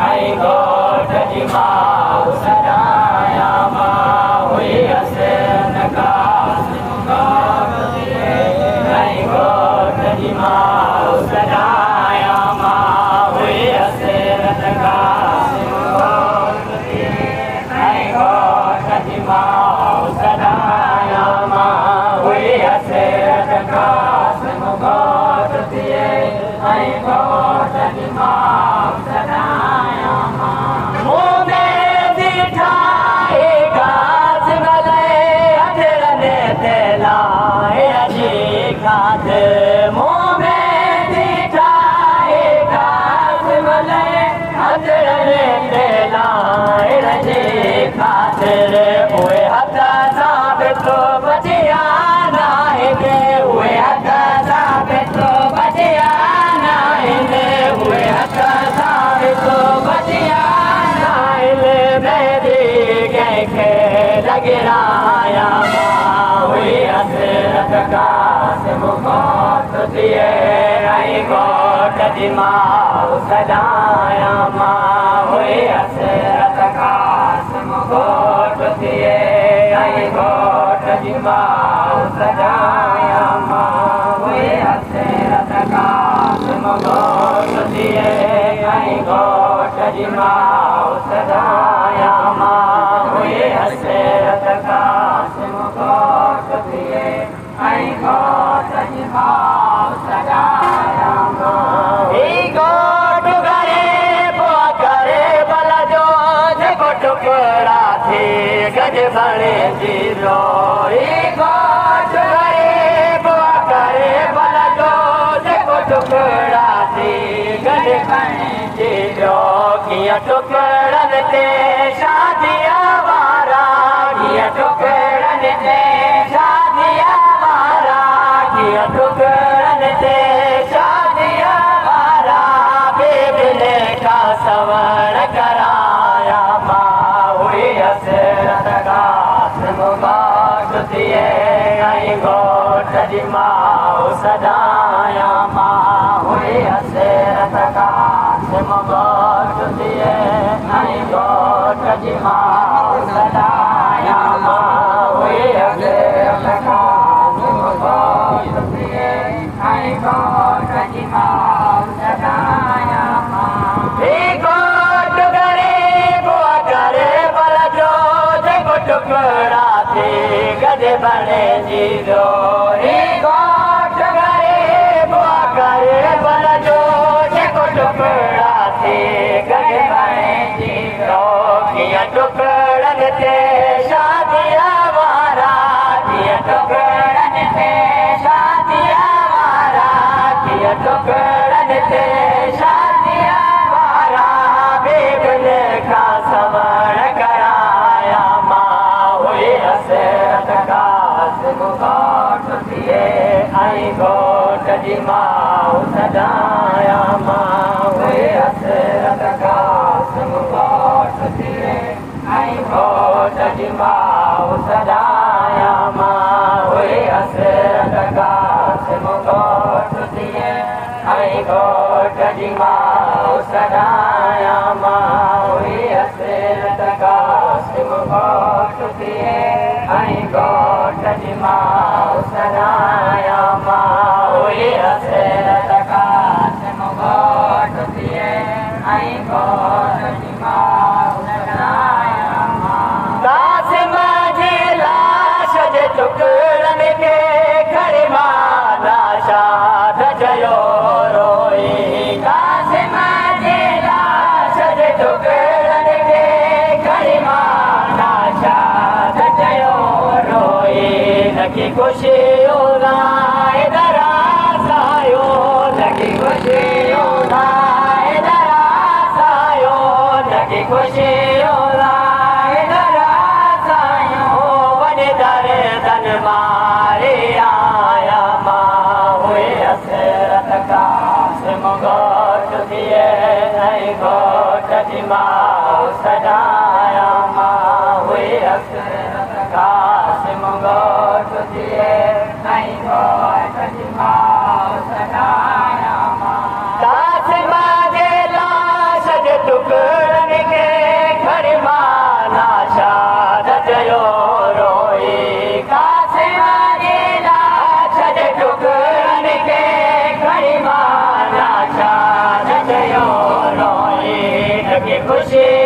ai got di mau sadaya ma hui asen ka got ai got di mau sadaya ma hui asen ka ai got di mau sadaya ma hui asen ka got ai got di mau sadaya ma मुँह में दिखाए गाज वाले अधरने तेलाए अजी खाद मुँह में दिखाए गाज वाले अधरने तेलाए अजी खाद हुए हता साबित तो बचिया नाएंगे हुए हता साबित तो बचिया नाएंगे हुए हता साबित तो बचिया गिराया हुई हसरत का मुखौट दिए आई गोट दिमाग सजाया माँ हुई हसरत का मुखौट दिए आई गोट दिमाग सजाया माँ हुई हसरत का मुखौट दिए आई गोट दिमाग सजाया माँ हुई हसरत का मुखौट दिए आई गोट दिमाग सजाया गोट करे बुआ करे बला जो जगो टुकड़ा थी गज बड़े जीरो गोट करे बुआ करे बला जो जगो टुकड़ा थी गज बड़े जीरो किया टुकड़न ते शादिया वारा किया टुकड़न ते शादिया वारा किया टुकड़न ते शादिया वारा बेबिले का सवर कराया माँ हुई हसरत का मुखौट दिए आई गोट दिमाग सजाया माँ हुई हसरत का मुखौट दिए आई गोट दिमाग सजाया माँ हुई हसरत का मुखौट दिए आई गोट दिमाग सजाया माँ गोट करे बुआ करे बला जो जगो टुकड़ा थे गज बड़े जीरो गोट करे बुआ करे बला जो जगो टुकड़ा थे गज बड़े जीरो किया टुकड़न ते शादिया वारा किया टुकड़न ते शादिया वारा किया टुकड़न ते शादिया वारा बेबले का सवर कराया माँ हुई हसरत का मुखौट दिए आई गोट दिमाग सजाया माँ हुई हसरत का मुखौट दिए आई गोट दिमाग सजाया माँ हुई हसरत का मुखौट दिए आई गोट दिमाग सजाया माँ हुई हसरत का मुखौट दिए आई गोट दिमाग सजाया माँ हुई हसरत का मुखौट दिए आई गोट दिमाग सजाया कासिम जी लाश जे टुकड़न के घर माना शाद जयो रोई कासिम जी लाश जे टुकड़न के घर माना शाद जयो रोई लगी खुशी उदाए दराज आयो लगी खुशी उदाए दराज आयो लगी खुशी उदाए दराज आयो वन दर्दन मारे आया माँ हुई हसरत का मुखौट दिए आई गोट दिमाग सजाया माँ हुई हसरत का मुखौट दिए आई गोट दिमाग सजाया माँ कासिम जे लाश जे टुकड़ा खुशी